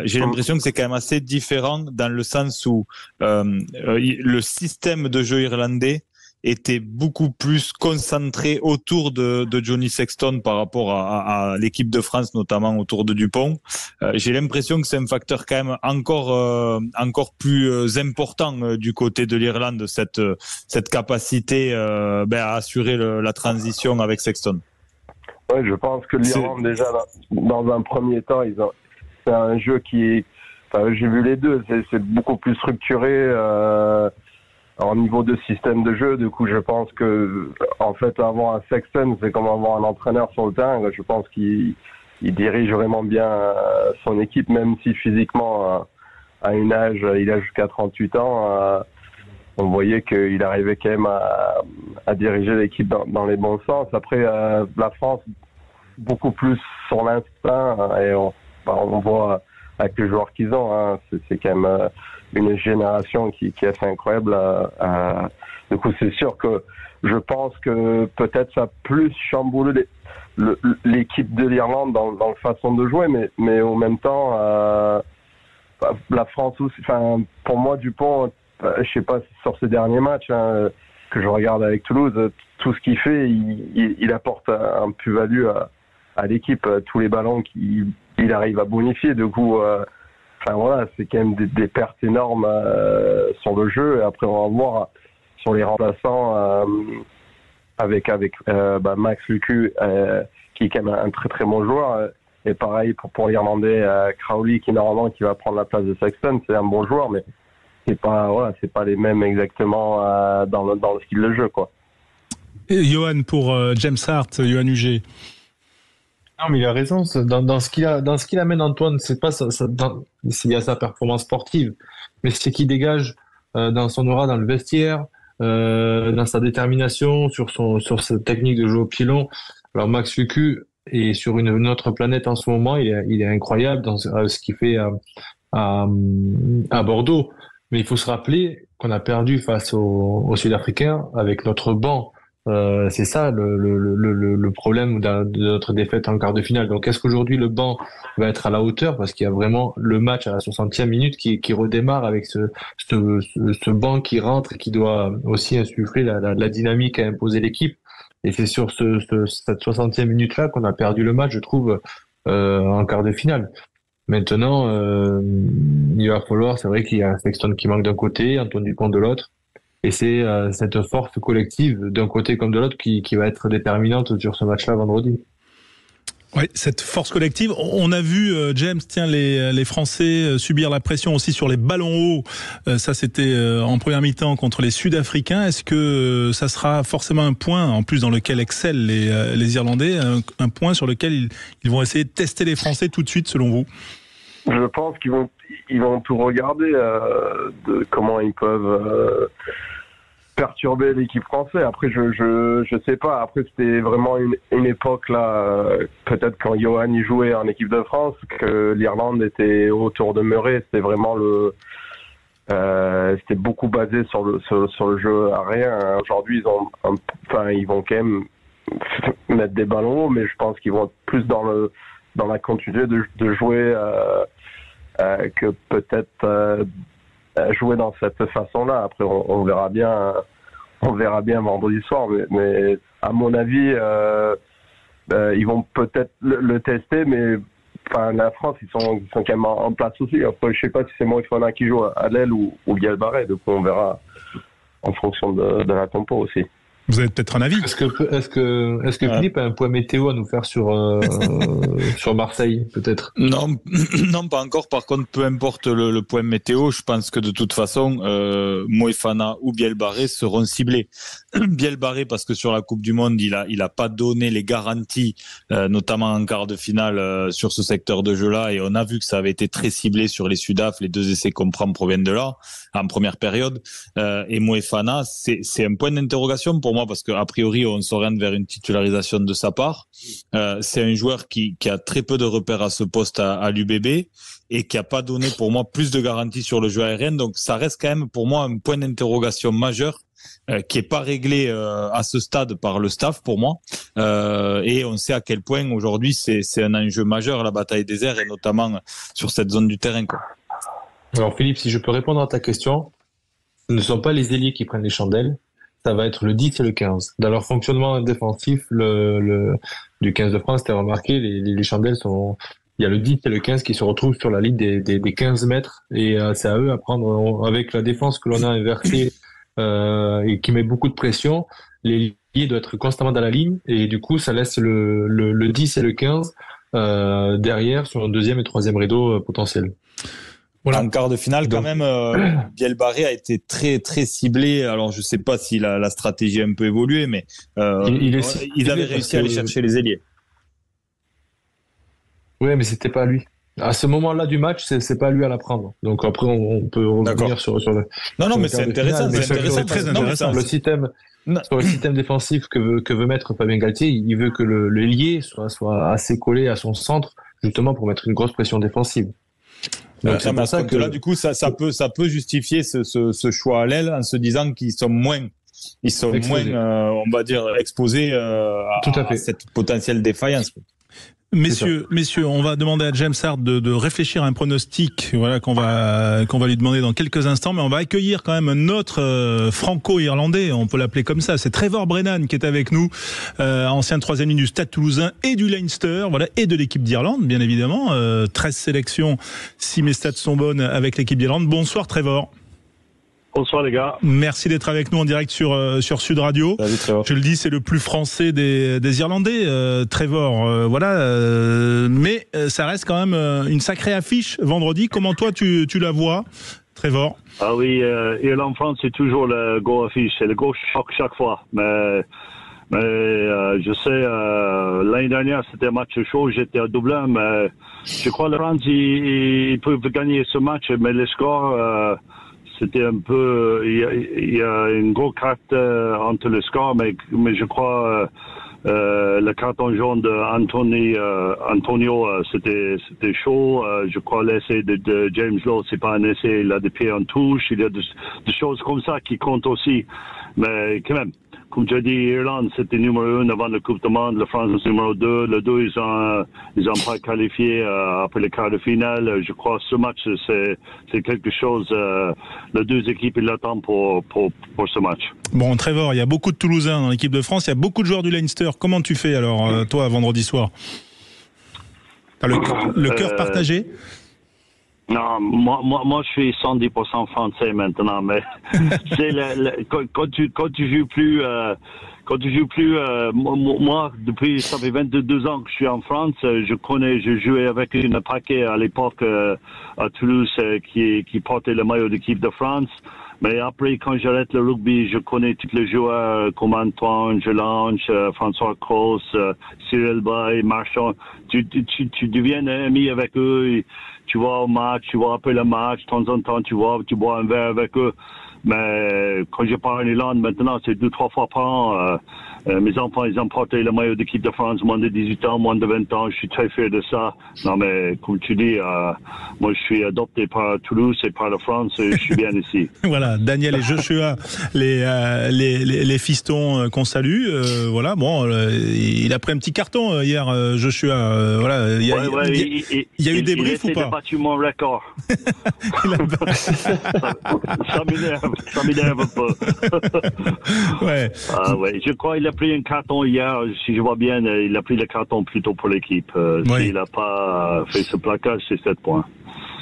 J'ai l'impression que c'est quand même assez différent dans le sens où le système de jeu irlandais était beaucoup plus concentré autour de Johnny Sexton par rapport à l'équipe de France, notamment autour de Dupont. J'ai l'impression que c'est un facteur quand même encore plus important du côté de l'Irlande, cette capacité à assurer la transition avec Sexton. Oui, je pense que l'Irlande, déjà, dans un premier temps, c'est un jeu qui... Enfin, j'ai vu les deux, c'est beaucoup plus structuré en niveau de système de jeu. Du coup, je pense que, en fait, avoir un Sexton, c'est comme avoir un entraîneur sur le terrain. Je pense qu'il dirige vraiment bien son équipe, même si physiquement, à un âge, il a jusqu'à 38 ans, on voyait qu'il arrivait quand même à diriger l'équipe dans les bons sens. Après, la France, beaucoup plus sur l'instinct, et on voit avec les joueurs qu'ils ont, c'est quand même une génération qui est assez incroyable. Du coup, c'est sûr que je pense que peut-être ça a plus chamboulé l'équipe de l'Irlande dans la façon de jouer, mais en même temps, la France aussi. Enfin, pour moi, Dupont, je sais pas, sur ces derniers matchs que je regarde avec Toulouse, tout ce qu'il fait, il apporte un plus-value à l'équipe. Tous les ballons qu'il arrive à bonifier. Du coup, enfin voilà, c'est quand même des pertes énormes sur le jeu. Et après, on va voir sur les remplaçants avec Max Lucu, qui est quand même un très très bon joueur. Et pareil pour l'Irlandais Crowley, qui normalement qui va prendre la place de Sexton, c'est un bon joueur, mais c'est pas les mêmes exactement dans le style de jeu, quoi. Et Yoann, pour James Hart, Yoann Huget. Non, mais il a raison. Dans ce qu'il amène, Antoine, c'est pas il y a sa performance sportive, mais c'est qu'il dégage dans son aura, dans le vestiaire, dans sa détermination, sur sa technique de jeu au pilon. Alors Max Lucu est sur une autre planète en ce moment. Il est incroyable dans ce qu'il fait à Bordeaux. Mais il faut se rappeler qu'on a perdu face aux Sud-Africains avec notre banc. C'est ça le problème de notre défaite en quart de finale. Donc est-ce qu'aujourd'hui le banc va être à la hauteur, parce qu'il y a vraiment le match à la 60e minute qui redémarre avec ce banc qui rentre et qui doit aussi insuffler la dynamique à imposer l'équipe. Et c'est sur cette 60e minute là qu'on a perdu le match, je trouve, en quart de finale. Maintenant, il va falloir, c'est vrai qu'il y a un Sexton qui manque d'un côté, Antoine Dupont de l'autre. Et c'est cette force collective d'un côté comme de l'autre qui va être déterminante sur ce match-là vendredi. Oui, cette force collective. On a vu, James, les Français subir la pression aussi sur les ballons hauts. Ça, c'était en première mi-temps contre les Sud-Africains. Est-ce que ça sera forcément un point, en plus dans lequel excellent les Irlandais, un point sur lequel ils vont essayer de tester les Français tout de suite, selon vous? Je pense qu'ils vont tout regarder de comment ils peuvent perturber l'équipe française. Après, je sais pas. Après, c'était vraiment une époque là, peut-être quand Yoann y jouait en équipe de France, que l'Irlande était autour de Murray. C'était vraiment c'était beaucoup basé sur le jeu aérien. Aujourd'hui, ils vont quand même mettre des ballons hauts, mais je pense qu'ils vont être plus dans la continuité de jouer que peut-être jouer dans cette façon-là. Après, on verra bien vendredi soir, mais à mon avis, ils vont peut-être le tester, mais la France, ils sont quand même en place aussi. Après, je sais pas si c'est Moefana qui joue à l'aile ou Biel Barré, donc on verra en fonction de la tempo aussi. Vous avez peut-être un avis? Est-ce que Philippe a un point météo à nous faire sur Marseille, peut-être? Non, pas encore. Par contre, peu importe le point météo, je pense que de toute façon, Moefana ou Biel Barré seront ciblés. Biel Barré parce que sur la Coupe du Monde, il a pas donné les garanties, notamment en quart de finale sur ce secteur de jeu-là, et on a vu que ça avait été très ciblé sur les Sudaf. Les 2 essais qu'on prend proviennent de là en première période. Et Moefana, c'est un point d'interrogation pour moi parce que a priori on s'oriente vers une titularisation de sa part. C'est un joueur qui a très peu de repères à ce poste à l'UBB et qui a pas donné pour moi plus de garanties sur le jeu aérien. Donc ça reste quand même pour moi un point d'interrogation majeur qui est pas réglé à ce stade par le staff pour moi. Et on sait à quel point aujourd'hui c'est un enjeu majeur la bataille des airs et notamment sur cette zone du terrain, quoi. Alors Philippe, si je peux répondre à ta question, ce ne sont pas les ailiers qui prennent les chandelles. Ça va être le 10 et le 15. Dans leur fonctionnement défensif, du 15 de France, tu as remarqué, les chandelles sont, il y a le 10 et le 15 qui se retrouvent sur la ligne des 15 mètres et c'est à eux à prendre, avec la défense que l'on a inversée, et qui met beaucoup de pression, les liés doivent être constamment dans la ligne et du coup, ça laisse le 10 et le 15, derrière sur un deuxième et troisième rideau potentiel. Voilà. En quart de finale, quand même, Biel Barré a été très très ciblé. Alors, je sais pas si la stratégie a un peu évolué, mais ils avaient réussi à aller chercher les ailiers. Oui, mais c'était pas lui. À ce moment-là du match, c'est pas lui à la prendre. Donc après, on peut revenir sur le. Non, mais c'est intéressant. C'est très intéressant. Le système. Sur le système défensif que veut mettre Fabien Galtier, il veut que le lié soit assez collé à son centre, justement pour mettre une grosse pression défensive. Donc c'est pour ça que là, du coup, ça peut justifier ce choix à l'aile en se disant qu'ils sont moins, on va dire, exposés à cette potentielle défaillance. Messieurs, on va demander à James Hart de réfléchir à un pronostic, voilà, qu'on va lui demander dans quelques instants, mais on va accueillir quand même un autre franco-irlandais, on peut l'appeler comme ça, c'est Trevor Brennan qui est avec nous, ancien 3e ligne du Stade Toulousain et du Leinster, voilà, et de l'équipe d'Irlande, bien évidemment, 13 sélections, si mes stats sont bonnes, avec l'équipe d'Irlande. Bonsoir Trevor. Bonsoir les gars. Merci d'être avec nous en direct sur Sud Radio. Salut Trevor. Je le dis, c'est le plus français des Irlandais, Trevor. Voilà, mais ça reste quand même une sacrée affiche vendredi. Comment toi tu la vois, Trevor? Ah oui, Irlande-France c'est toujours le gros affiche, c'est le gros choc chaque fois. Mais je sais, l'année dernière c'était un match chaud, j'étais à Dublin, mais je crois que la France ils peuvent gagner ce match, mais le score. C'était un peu, il y a une grosse carte entre le score, mais je crois le carton jaune d'Antonio, c'était chaud. Je crois l'essai de James Lowe, c'est pas un essai, il a des pieds en touche. Il y a des choses comme ça qui comptent aussi, mais quand même. Comme tu as dit, Irlande, c'était numéro 1 avant la Coupe du Monde. La France, numéro 2. Le 2, ils ont pas qualifié après le quart de finale. Je crois que ce match, c'est quelque chose. Les deux équipes, ils l'attendent pour ce match. Bon, Trevor, il y a beaucoup de Toulousains dans l'équipe de France. Il y a beaucoup de joueurs du Leinster. Comment tu fais alors, toi, vendredi soir? T'as le cœur partagé? Non, moi, je suis 110% français maintenant, mais c'est quand tu joues plus, moi, depuis, ça fait 22 ans que je suis en France, je jouais avec une paquet à l'époque, à Toulouse, qui portait le maillot d'équipe de France. Mais après, quand j'arrête le rugby, je connais tous les joueurs comme Antoine, Gelange, François Cross, Cyril Bay, Marchand. Tu deviens ami avec eux. Tu vas au match, tu vas après le match, de temps en temps, tu bois un verre avec eux. Mais quand je pars en Irlande, maintenant, c'est 2-3 fois par an. Mes enfants, ils ont porté le maillot d'équipe de France, moins de 18 ans, moins de 20 ans. Je suis très fier de ça. Non, mais comme tu dis, moi, je suis adopté par Toulouse et par la France et je suis bien ici. Voilà, Daniel et Joshua, les fistons qu'on salue. Voilà, bon, il a pris un petit carton hier, Joshua. Voilà, il y a eu des briefs ou pas? Il a battu mon record. Ça m'énerve. Ça m'énerve un peu. Ouais. Ouais. Je crois qu'il a pris un carton hier. Si je vois bien, il a pris le carton plutôt pour l'équipe. S'il n'a pas fait ce plaquage, c'est 7 points.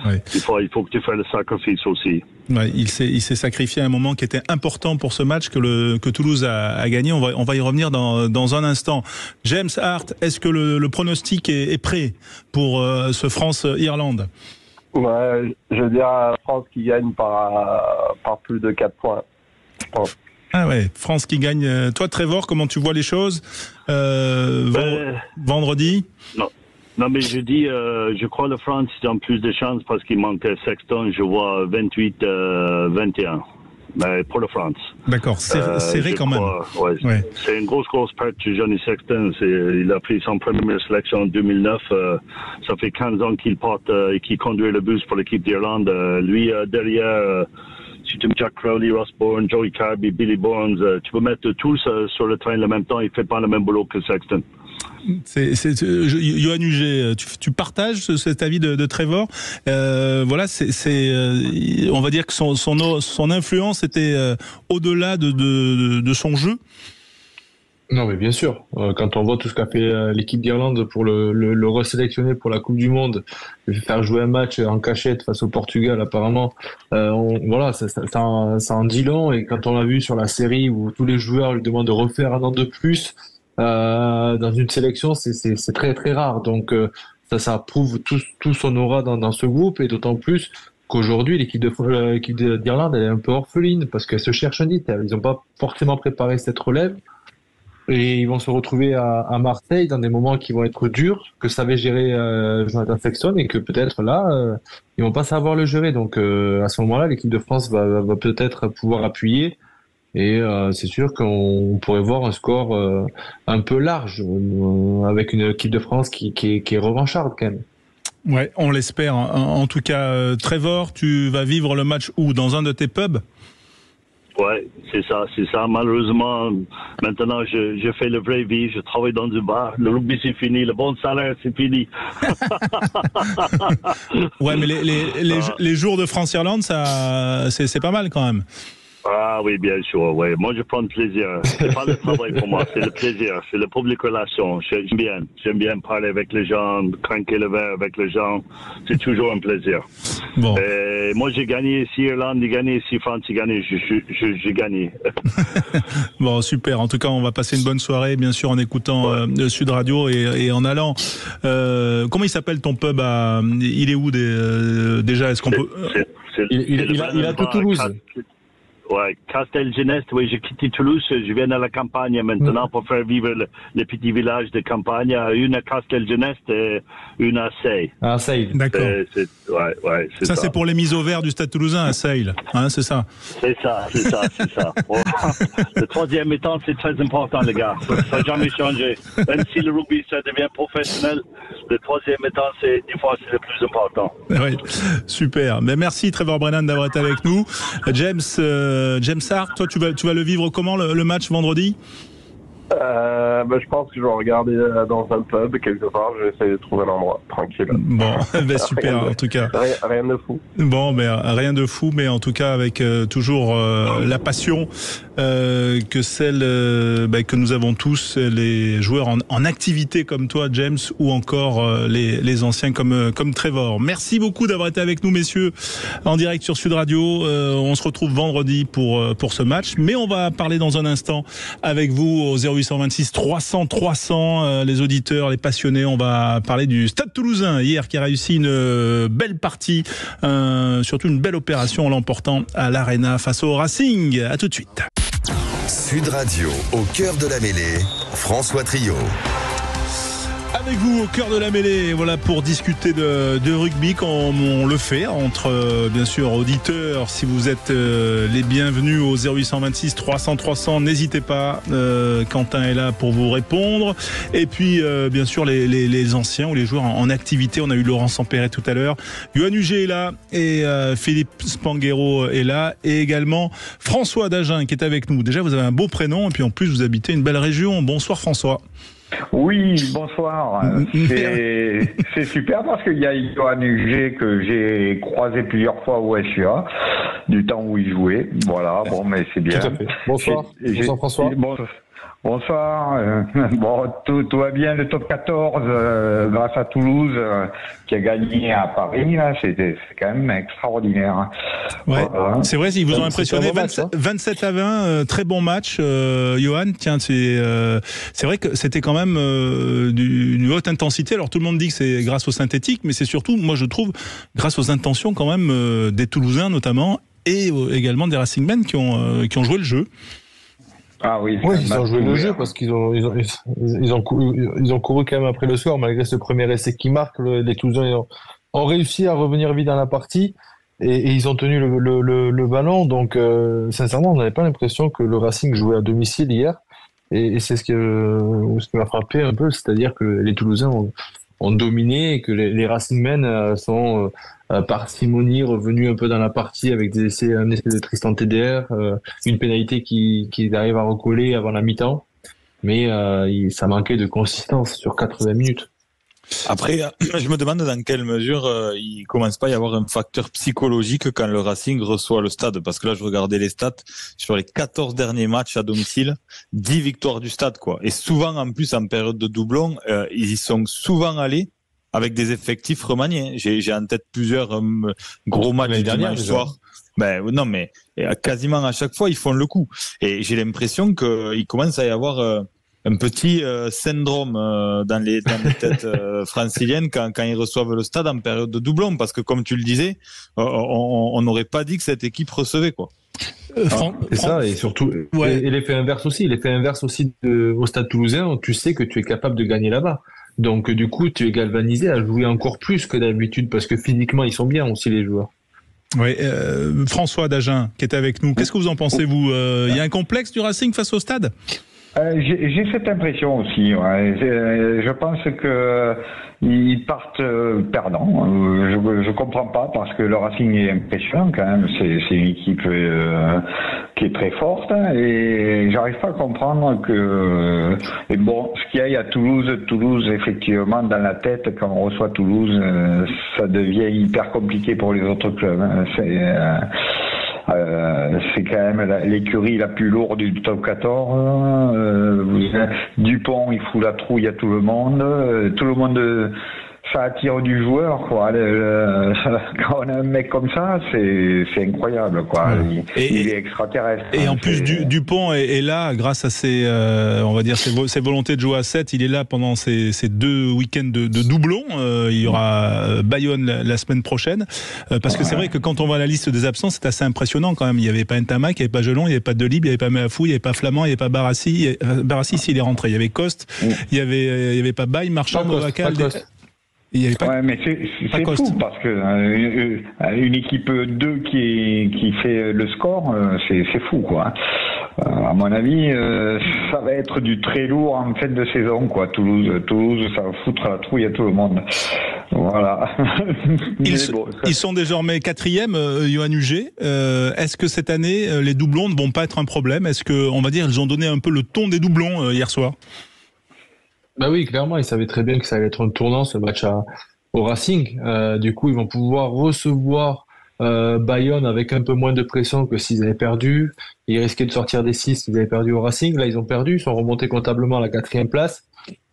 Ouais. Il faut que tu fasses le sacrifice aussi. Ouais, il s'est sacrifié à un moment qui était important pour ce match que Toulouse a gagné. On va y revenir dans un instant. James Hart, est-ce que le pronostic est prêt pour ce France-Irlande? Ouais, je veux dire France qui gagne par plus de 4 points. Ah ouais, France qui gagne. Toi, Trevor, comment tu vois les choses vendredi? Non, mais je dis, je crois que la France a plus de chances parce qu'il manquait Sexton. Je vois 28-21. Mais pour la France. D'accord, serré quand même. Ouais. C'est une grosse perte de Johnny Sexton. Il a pris son première sélection en 2009. Ça fait 15 ans qu'il porte et qu'il conduit le bus pour l'équipe d'Irlande. Lui, derrière, si tu mets Jack Crowley, Ross Bourne, Joey Carby, Billy Bournes, tu peux mettre tous sur le train en même temps. Il ne fait pas le même boulot que Sexton. Yoann Huget, tu partages cet avis de Trevor. Voilà, on va dire que son influence était au-delà de son jeu. Non, mais bien sûr. Quand on voit tout ce qu'a fait l'équipe d'Irlande pour le resélectionner pour la Coupe du Monde, faire jouer un match en cachette face au Portugal, apparemment, voilà, ça en dit long. Et quand on l'a vu sur la série où tous les joueurs lui demandent de refaire un an de plus, dans une sélection, c'est très très rare. Donc ça prouve tout son aura dans ce groupe, et d'autant plus qu'aujourd'hui l'équipe d'Irlande, elle est un peu orpheline parce qu'elle se cherche un leader. Ils n'ont pas forcément préparé cette relève et ils vont se retrouver à Marseille dans des moments qui vont être durs, que savait gérer Jonathan Sexton, et que peut-être là ils vont pas savoir le gérer. Donc à ce moment-là, l'équipe de France va peut-être pouvoir appuyer. Et c'est sûr qu'on pourrait voir un score un peu large avec une équipe de France qui est revancharde quand même. Ouais, on l'espère. En tout cas, Trevor, tu vas vivre le match où? Dans un de tes pubs? Ouais, c'est ça. Malheureusement, maintenant, je fais la vraie vie. Je travaille dans du bar. Le rugby, c'est fini. Le bon salaire, c'est fini. Ouais, mais les jours de France-Irlande, ça, c'est pas mal quand même. Ah oui, bien sûr, oui. Moi, je prends le plaisir. C'est pas le travail pour moi, c'est le plaisir. C'est le public relation. J'aime bien parler avec les gens, craquer le verre avec les gens. C'est toujours un plaisir. Bon. Moi, j'ai gagné ici, Irlande, j'ai gagné ici, France, j'ai gagné. J'ai gagné. Bon, super. En tout cas, on va passer une bonne soirée, bien sûr, en écoutant Sud Radio et en allant. Comment il s'appelle ton pub il est où déjà? Est-ce qu'on peut... Il a tout Toulouse. Ouais, Castelgenest, oui, j'ai quitté Toulouse, je viens à la campagne maintenant pour faire vivre les petits villages de campagne. Une à Castelgenest et une à Seille. À Seille. D'accord. Ouais, c'est ça. C'est pour les mises au vert du Stade Toulousain à Seille, hein, c'est ça? C'est ça. Le troisième mi-temps, c'est très important, les gars. Ça n'a jamais changé. Même si le rugby, ça devient professionnel, le troisième mi-temps, des fois, c'est le plus important. Oui, super. Mais merci, Trevor Brennan, d'avoir été avec nous. James Hart, toi, tu vas le vivre comment, le match vendredi? Je pense que je vais regarder dans un pub quelque part. Je vais essayer de trouver un endroit tranquille. Bon, super en tout cas. Rien de fou. Bon, mais rien de fou, mais en tout cas avec toujours la passion que celle que nous avons tous, les joueurs en activité comme toi, James, ou encore les anciens comme Trevor. Merci beaucoup d'avoir été avec nous, messieurs, en direct sur Sud Radio. On se retrouve vendredi pour ce match, mais on va parler dans un instant avec vous au 0826 300 300, les auditeurs, les passionnés. On va parler du Stade Toulousain hier qui a réussi une belle partie, surtout une belle opération en l'emportant à l'Arena face au Racing. À tout de suite. Sud Radio, au cœur de la mêlée, François Trio. Avec vous au cœur de la mêlée, voilà, pour discuter de rugby comme on le fait entre bien sûr auditeurs. Si vous êtes les bienvenus au 0826 300 300, n'hésitez pas, Quentin est là pour vous répondre. Et puis bien sûr les anciens ou les joueurs en activité. On a eu Laurent Sampéret tout à l'heure, Yoann Huget est là et Philippe Spanghero est là, et également François Dagen qui est avec nous. Déjà, vous avez un beau prénom et puis en plus vous habitez une belle région. Bonsoir François. Oui, bonsoir. C'est super parce qu'il y a Yoann Huget que j'ai croisé plusieurs fois au SUA, du temps où il jouait. Voilà, bon, mais c'est bien. Tout à fait. Bonsoir. Bonsoir François. Bonsoir. Bon, tout va bien. Le top 14, grâce à Toulouse, qui a gagné à Paris, là, c'est quand même extraordinaire. Ouais. Voilà. C'est vrai, ils vous ont impressionné. 27 à 20, très bon match, Johan. Tiens, c'est vrai que c'était quand même d'une haute intensité. Alors tout le monde dit que c'est grâce au synthétique, mais c'est surtout, moi je trouve, grâce aux intentions quand même des Toulousains notamment, et également des Racingmen qui ont joué le jeu. Ah oui, ils ont joué le jeu parce qu'ils ont couru quand même après le score, malgré ce premier essai qui marque. Les Toulousains ont réussi à revenir vite dans la partie et ils ont tenu le ballon. Donc, sincèrement, on n'avait pas l'impression que le Racing jouait à domicile hier. Et c'est ce qui m'a frappé un peu, c'est-à-dire que les Toulousains ont dominé et que les Racingmen sont parcimonie revenus un peu dans la partie avec un essai de Tristan TDR, une pénalité qu'ils arrivent à recoller avant la mi-temps, mais ça manquait de consistance sur 80 minutes. Après, je me demande dans quelle mesure il commence pas à y avoir un facteur psychologique quand le Racing reçoit le Stade, parce que là je regardais les stats sur les 14 derniers matchs à domicile, 10 victoires du Stade, quoi. Et souvent en plus en période de doublon, ils y sont souvent allés avec des effectifs remaniés. J'ai en tête plusieurs gros matchs du dimanche soir. Ben non, mais quasiment à chaque fois ils font le coup. Et j'ai l'impression qu'il commence à y avoir un petit syndrome dans les têtes franciliennes quand ils reçoivent le Stade en période de doublon, parce que comme tu le disais, on n'aurait pas dit que cette équipe recevait, quoi. C'est ça, et surtout et l'effet inverse aussi au Stade Toulousain, tu sais que tu es capable de gagner là-bas. Donc du coup, tu es galvanisé à jouer encore plus que d'habitude, parce que physiquement ils sont bien aussi les joueurs. Oui, François d'Agen qui est avec nous. Qu'est-ce que vous en pensez, vous? Il y a un complexe du Racing face au Stade? J'ai cette impression aussi. Ouais. Je pense que ils partent perdants. Je comprends pas, parce que le Racing est impressionnant quand même. C'est une équipe qui est très forte, et j'arrive pas à comprendre que. Et bon, ce qu'il y a à Toulouse effectivement dans la tête, quand on reçoit Toulouse, ça devient hyper compliqué pour les autres clubs. C'est quand même l'écurie la plus lourde du top 14. Dupont, il fout la trouille à tout le monde. Tout le monde, ça attire du joueur, quoi. Quand on a un mec comme ça, c'est incroyable, quoi. Il est extraterrestre. Et en plus, Dupont est là grâce à ses volontés de jouer à 7. Il est là pendant ces 2 week-ends de doublons. Il y aura Bayonne la semaine prochaine. Parce que c'est vrai que quand on voit la liste des absents, c'est assez impressionnant quand même. Il n'y avait pas Ntamak, il n'y avait pas Gelon, il n'y avait pas Delib, il n'y avait pas Meafou, il n'y avait pas Flamand, il n'y avait pas Barassi. Barassi, s'il est rentré. Il y avait Coste, il y avait pas Baye, Marchand, Novacal. Ouais, mais c'est fou, parce que une équipe 2 qui fait le score, c'est fou, quoi. À mon avis, ça va être du très lourd en fin de saison, quoi. Toulouse, ça va foutre la trouille à tout le monde. Voilà. Ils sont désormais 4e, Yoann Huget. Est-ce que cette année, les doublons ne vont pas être un problème? Est-ce que, on va dire, ils ont donné un peu le ton des doublons hier soir? Bah oui, clairement, ils savaient très bien que ça allait être un tournant, ce match au Racing. Du coup, ils vont pouvoir recevoir Bayonne avec un peu moins de pression que s'ils avaient perdu. Ils risquaient de sortir des 6 s'ils avaient perdu au Racing. Là, ils ont perdu, ils sont remontés comptablement à la 4e place.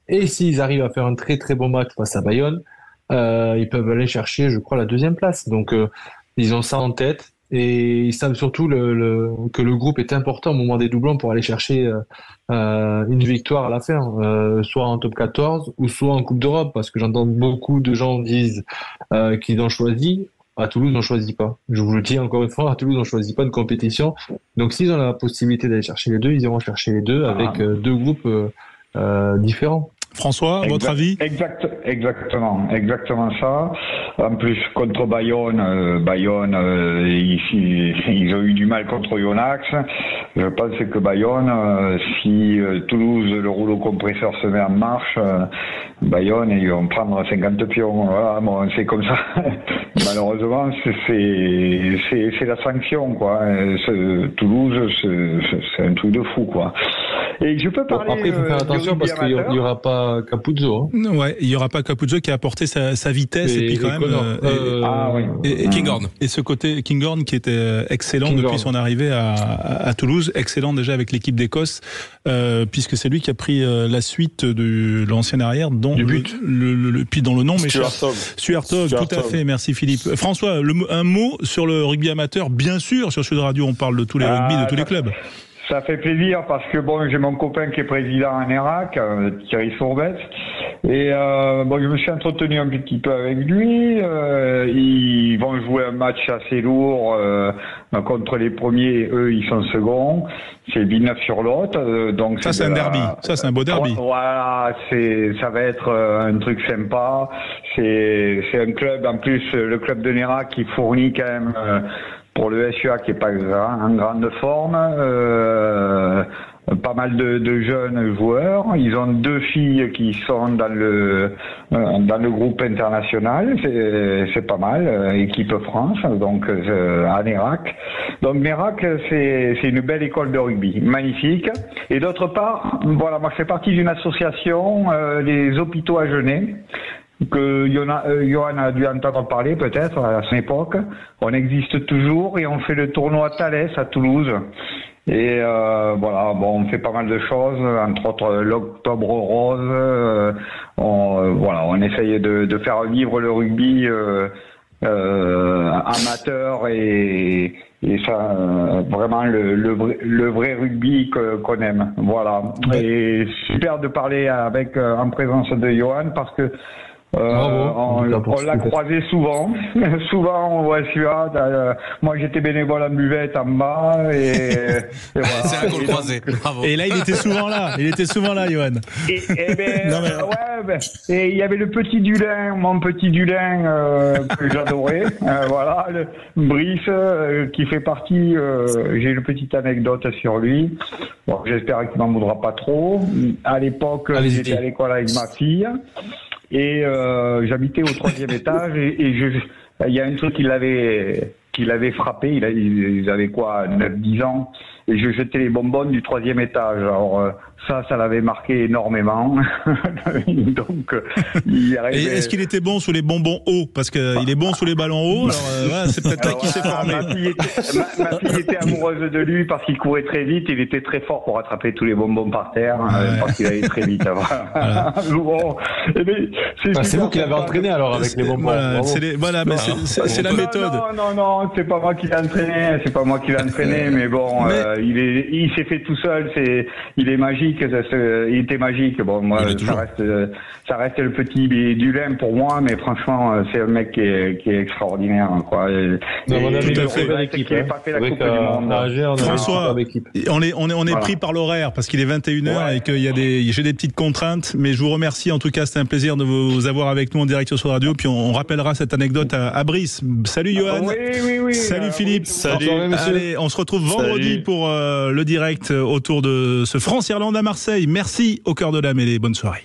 Et s'ils arrivent à faire un très très bon match face à Bayonne, ils peuvent aller chercher, je crois, la 2e place. Donc, ils ont ça en tête. Et ils savent surtout que le groupe est important au moment des doublons pour aller chercher une victoire à la fin, soit en top 14 ou soit en Coupe d'Europe, parce que j'entends beaucoup de gens disent qu'ils ont choisi. À Toulouse, on ne choisit pas. Je vous le dis encore une fois, à Toulouse, on ne choisit pas de compétition. Donc s'ils ont la possibilité d'aller chercher les deux, ils iront chercher les deux avec 2 groupes différents. François, votre avis? Exactement ça. En plus, contre Bayonne, ils ont eu du mal contre Yonax. Je pense que Bayonne, si Toulouse, le rouleau compresseur se met en marche, Bayonne, ils vont prendre 50 pions. Voilà, bon, c'est comme ça. Malheureusement, c'est la sanction, quoi. Toulouse, c'est un truc de fou, quoi. Et je peux parler. Après, il faut faire attention parce qu'il n'y aura pas Capuzzo. Hein. Ouais, il n'y aura pas Capuzzo qui a apporté sa vitesse et puis quand même. Et Kinghorn. Et ce côté Kinghorn qui était excellent depuis son arrivée à Toulouse, excellent déjà avec l'équipe d'Écosse, puisque c'est lui qui a pris la suite de l'ancien arrière, dont du but. Puis dans le nom, mais Stuart Hogg, tout à fait. Merci Philippe. François, un mot sur le rugby amateur, bien sûr. Sur Sud Radio, on parle de tous les rugby, de tous les clubs. Ça fait plaisir parce que bon, j'ai mon copain qui est président en Irak, Thierry Fourbet, et bon, je me suis entretenu un petit peu avec lui. Ils vont jouer un match assez lourd contre les premiers, eux ils sont seconds. C'est 8-9 sur l'autre, donc ça c'est un derby, ça c'est un beau derby. Voilà, ça va être un truc sympa. C'est un club en plus, le club de Nérac qui fournit quand même. Pour le SUA qui est pas en grande forme, pas mal de jeunes joueurs. Ils ont 2 filles qui sont dans le groupe international. C'est pas mal. Équipe France, donc à Nérac. Donc Nérac, c'est une belle école de rugby, magnifique. Et d'autre part, voilà, moi je fais partie d'une association des hôpitaux à Genève. Que Johan a dû entendre parler peut-être à son époque. On existe toujours et on fait le tournoi Thalès à Toulouse. Et voilà, bon, on fait pas mal de choses, entre autres l'Octobre Rose. On essaye de faire vivre le rugby amateur et ça vraiment le vrai rugby qu'on aime. Voilà. Et super de parler en présence de Johan parce que on l'a croisé souvent au SUA. Moi j'étais bénévole en buvette en bas et voilà. C'est là qu'on le croisait. Bravo. Et là il était souvent là, Johan. Et il y avait le petit Dulin, mon petit Dulin que j'adorais. Voilà, le Brice qui fait partie. J'ai une petite anecdote sur lui. Bon, j'espère qu'il m'en voudra pas trop. À l'époque, j'étais à l'école avec ma fille. Et j'habitais au 3e étage et il y a un truc qui l'avait frappé, il avait quoi, 9-10 ans, et je jetais les bonbons du 3e étage. Alors ça l'avait marqué énormément. Donc il arrivait... Et est-ce qu'il était bon sous les bonbons hauts? Parce qu'il est bon sous les ballons hauts, alors ouais, c'est peut-être là qu'il s'est formé. Ma fille était amoureuse de lui parce qu'il courait très vite, il était très fort pour attraper tous les bonbons par terre, parce qu'il allait très vite. Voilà. Bon, c'est vous qui l'avez entraîné alors avec les bonbons. Voilà, mais c'est la méthode. Non, c'est pas moi qui l'ai entraîné, mais bon, il s'est fait tout seul, il est magique. Il était magique. Bon, moi, ça reste le petit Dulin pour moi, mais franchement, c'est un mec qui est extraordinaire, quoi. On a tout à fait belle équipe. François, on est pris par l'horaire parce qu'il est 21h et que j'ai des petites contraintes, mais je vous remercie. En tout cas, c'était un plaisir de vous avoir avec nous en direct sur Radio. Puis on rappellera cette anecdote à Brice. Salut Johan. Oui. Salut Philippe. Salut. Allez, on se retrouve vendredi pour le direct autour de ce France-Irlande à Marseille. Merci au cœur de la mêlée. Bonne soirée.